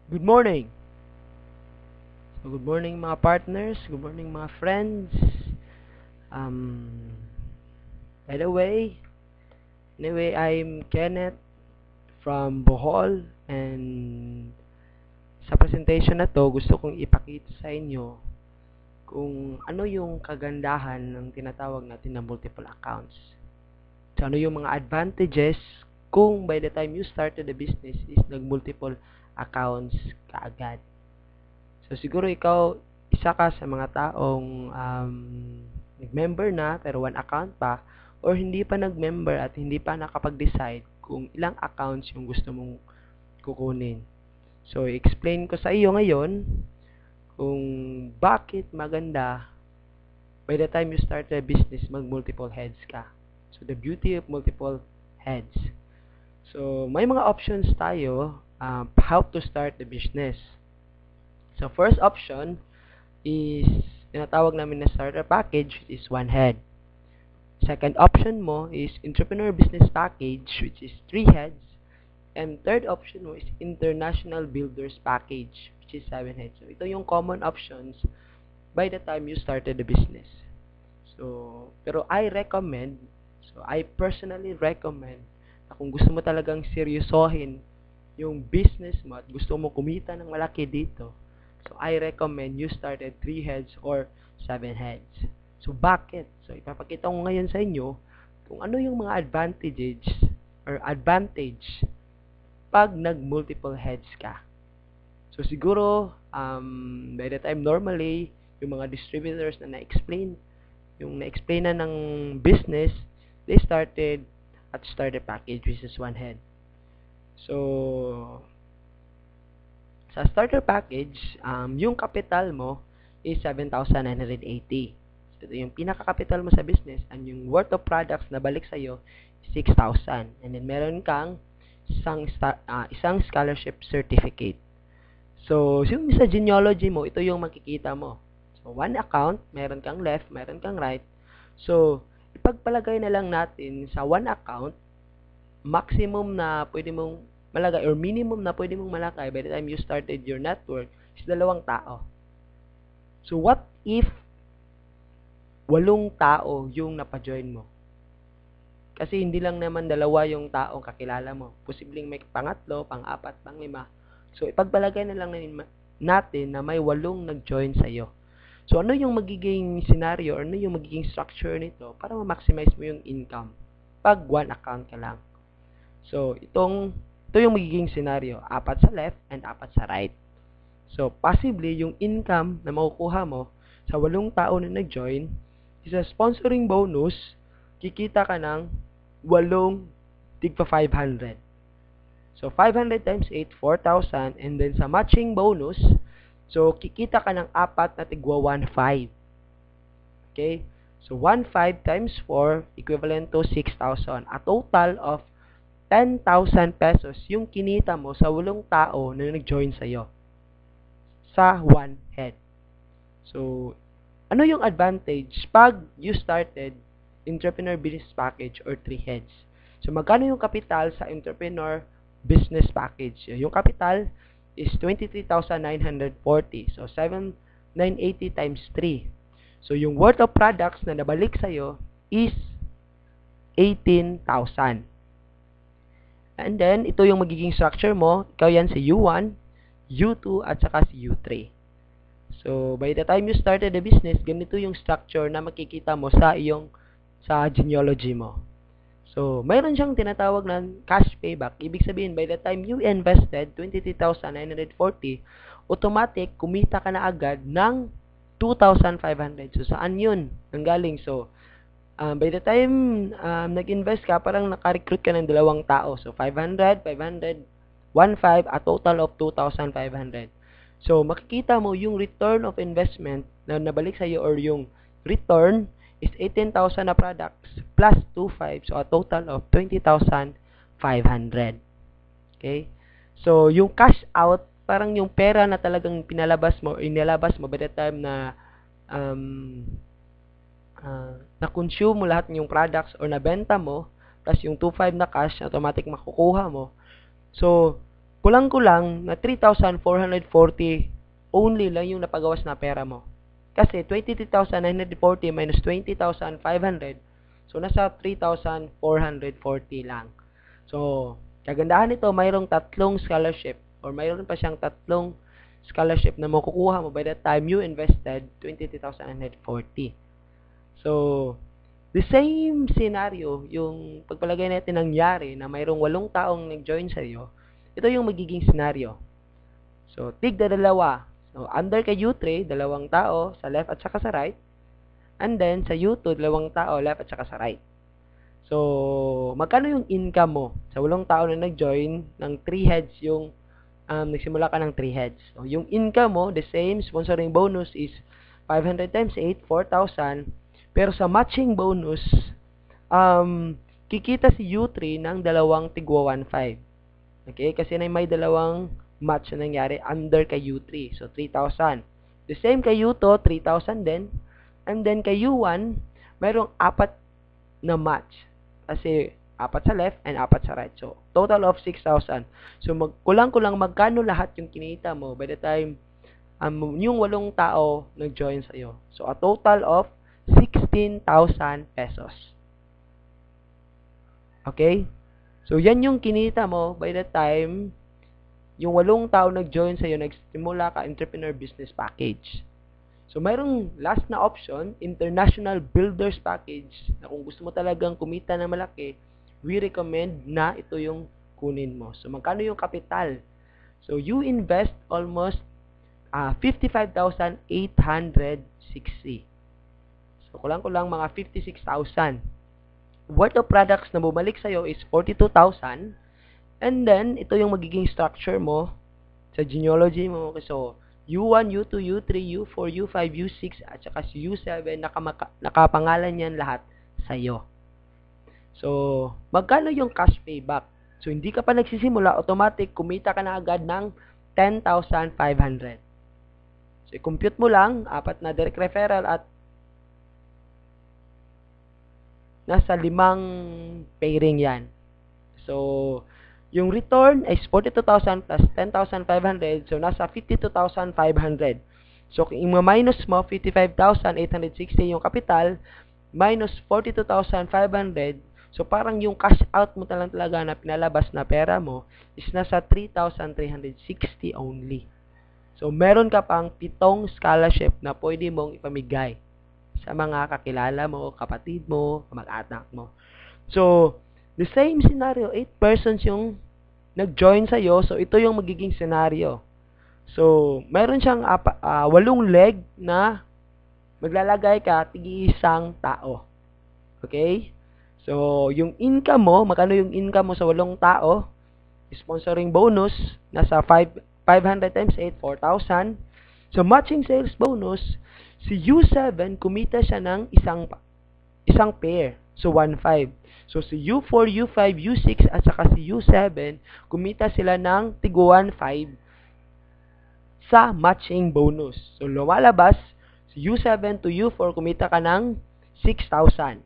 Good morning. So, good morning mga partners, good morning mga friends. Um, by the way, anyway, I'm Kenneth from Bohol and sa presentation na to, gusto kong ipakita sa inyo kung ano yung kagandahan ng tinatawag natin na multiple accounts. So, ano yung mga advantages kung by the time you started the business is nag-multiple accounts kaagad. So, siguro ikaw, isa ka sa mga taong nag-member na pero one account pa or hindi pa nag-member at hindi pa nakapag-decide kung ilang accounts yung gusto mong kukunin. So, explain ko sa iyo ngayon kung bakit maganda by the time you start a business, mag-multiple heads ka. So, the beauty of multiple heads. So, may mga options tayo how to start the business. So, first option is tinatawag namin na starter package, which is one head. Second option mo is entrepreneur business package, which is three heads. And third option mo is international builders package, which is seven heads. So, ito yung common options by the time you started the business. So, pero I personally recommend na kung gusto mo talagang seryosohin yung business mo at gusto mo kumita ng malaki dito, so I recommend you start at 3 heads or 7 heads. So, bakit? So, ipapakita ko ngayon sa inyo kung ano yung mga advantage pag nag-multiple heads ka. So, siguro, by the time normally, yung mga distributors na na-explain na ng business, they started at starter package, which is one head. So, sa starter package, yung capital mo is 7,980. So, ito yung pinaka-capital mo sa business and yung worth of products na balik sa'yo, 6,000. And then, meron kang isang scholarship certificate. So, yung sa genealogy mo, ito yung makikita mo. So, one account, meron kang left, meron kang right. So, ipagpalagay na lang natin sa one account, maximum na pwede mong malagay or minimum na pwede mong malagay by the time you started your network is 2 tao. So, what if 8 tao yung napajoin mo? Kasi hindi lang naman 2 yung taong kakilala mo. Posibleng may pangatlo, pang-apat, pang-5. So, ipagpalagay na lang natin na may 8 nag-join sa'yo. So, ano yung magiging scenario or ano yung magiging structure nito para ma-maximize mo yung income pag one account ka lang? So, ito yung magiging scenario. 4 sa left and 4 sa right. So, possibly, yung income na makukuha mo sa 8 tao na nag-join, is a sponsoring bonus, kikita ka ng 8 tigpa 500. So, 500 times 8, 4,000. And then, sa matching bonus, so, kikita ka ng 4 na tigwa 1,500. Okay? So, 1,500 times 4, equivalent to 6,000. A total of 10,000 pesos yung kinita mo sa 8 tao na nag-join sa'yo. Sa one head. So, ano yung advantage pag you started entrepreneur business package or 3 heads? So, magkano yung kapital sa entrepreneur business package? Yung kapital is 23,940. So, 7,980 times 3. So, yung worth of products na nabalik sa'yo is 18,000. And then, ito yung magiging structure mo. Ikaw yan si U1, U2, at saka si U3. So, by the time you started the business, ganito yung structure na makikita mo sa genealogy mo. So, mayroon siyang tinatawag na cash payback. Ibig sabihin, by the time you invested 23,940, automatic, kumita ka na agad ng 2,500. So, saan yun? Nanggaling. So, by the time nag-invest ka, parang naka-recruit ka ng 2 tao. So, 500, 500, 1,500, a total of 2,500. So, makikita mo yung return of investment na nabalik sa'yo or yung return is 18,000 na products plus 2,500. So, a total of 20,500. Okay? So, yung cash out, parang yung pera na talagang pinalabas mo, inilabas mo by the time na na-consume mo lahat ng yung products or nabenta mo, plus yung 2,500 na cash, automatic makukuha mo. So, kulang-kulang na 3,440 only lang yung napagawas na pera mo. Kasi 23,940 minus 20,500, so nasa 3,440 lang. So, kagandahan nito, mayroong tatlong scholarship or mayroon pa siyang tatlong scholarship na makukuha mo by the time you invested 23,940. So, the same scenario, yung pagpalagay natin nangyari na mayroong 8 taong nag-join sa iyo, ito yung magiging scenario. So, tigda dalawa. So, under kay U3, 2 tao sa left at saka sa right. And then, sa U2, 2 tao left at saka sa right. So, magkano yung income mo? Sa 8 tao na nag-join, ng 3 heads yung, nagsimula ka ng 3 heads. So, yung income mo, the same, sponsoring bonus is 500 times 8, 4,000. Pero sa matching bonus, kikita si U3 ng 2 tigwa 1.5. Okay? Kasi may 2 match na nangyari under kay U3. So, 3,000. The same kay U2, 3,000 din. And then kay U1, mayroong 4 na match. Kasi 4 sa left and 4 sa right. So, total of 6,000. So, kulang-kulang magkano lahat yung kinita mo by the time yung 8 tao nag-join sa'yo. So, a total of 16,000 pesos. Okay? So, yan yung kinita mo by the time yung 8 tao nag-join sa'yo, nagsimula ka entrepreneur business package. So, mayroong last na option, international builders package, na kung gusto mo talagang kumita na malaki, we recommend na ito yung kunin mo. So, magkano yung kapital? So, you invest almost 55,860. So, kulang-kulang mga 56,000. Worth of products na bumalik sa'yo is 42,000. And then, ito yung magiging structure mo sa genealogy mo. So, U1, U2, U3, U4, U5, U6, at saka si U7, nakapangalan yan lahat sa'yo. So, magkano yung cash payback? So, hindi ka pa nagsisimula, automatic, kumita ka na agad ng 10,500. So, i-compute mo lang, 4 na direct referral at nasa 5 pairing yan. So, yung return is 42,000 plus 10,500. So, nasa 52,500. So, kung i-minus mo, 55,860 yung capital, minus 42,500. So, parang yung cash out mo talaga na pinalabas na pera mo is nasa 3,360 only. So, meron ka pang 7 scholarship na pwede mong ipamigay sa mga kakilala mo, kapatid mo, mag-anak mo. So, the same scenario, 8 persons yung nag-join sa'yo. So, ito yung magiging scenario. So, meron siyang 8 leg na maglalagay ka tig-isang tao. Okay? So, yung income mo, magkano yung income mo sa 8 tao? Sponsoring bonus, nasa 500 times 8, 4,000. So, matching sales bonus, si U7, kumita siya ng isang pair. So, 1.5. So, si U4, U5, U6, at saka si U7, kumita sila ng tigo 1.5 sa matching bonus. So, lumalabas, si U7 to U4, kumita ka ng 6,000.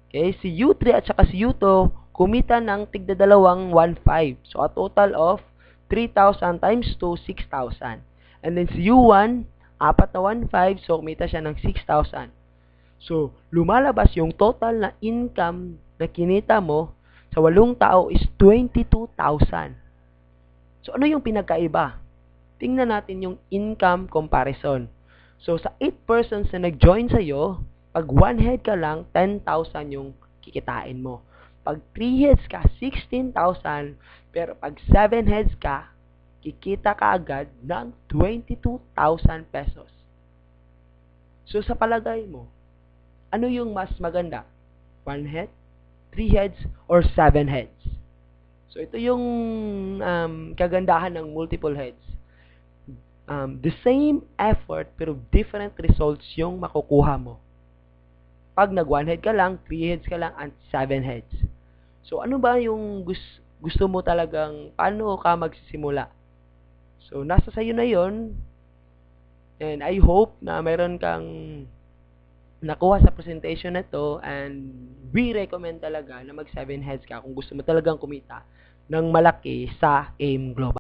Okay? Si U3 at saka si U2, kumita ng tigda 1.5. So, a total of 3,000 times 2, 6,000. And then si U1, 4 na 1.5, so kumita siya ng 6,000. So, lumalabas yung total na income na kinita mo sa 8 tao is 22,000. So, ano yung pinagkaiba? Tingnan natin yung income comparison. So, sa 8 persons na nag-join sa'yo, pag 1 head ka lang, 10,000 yung kikitain mo. Pag 3 heads ka, 16,000. Pero pag 7 heads ka, kikita ka agad ng 22,000 pesos. So, sa palagay mo, ano yung mas maganda? 1 head, 3 heads, or 7 heads? So, ito yung kagandahan ng multiple heads. The same effort, pero different results yung makukuha mo. Pag nag-1 head ka lang, 3 heads ka lang, and 7 heads. So, ano ba yung gusto mo talagang, paano ka magsisimula? So, nasa sayo na yon. And I hope na mayroon kang nakuha sa presentation na to, and we recommend talaga na mag 7 heads ka kung gusto mo talagang kumita ng malaki sa AIM Global.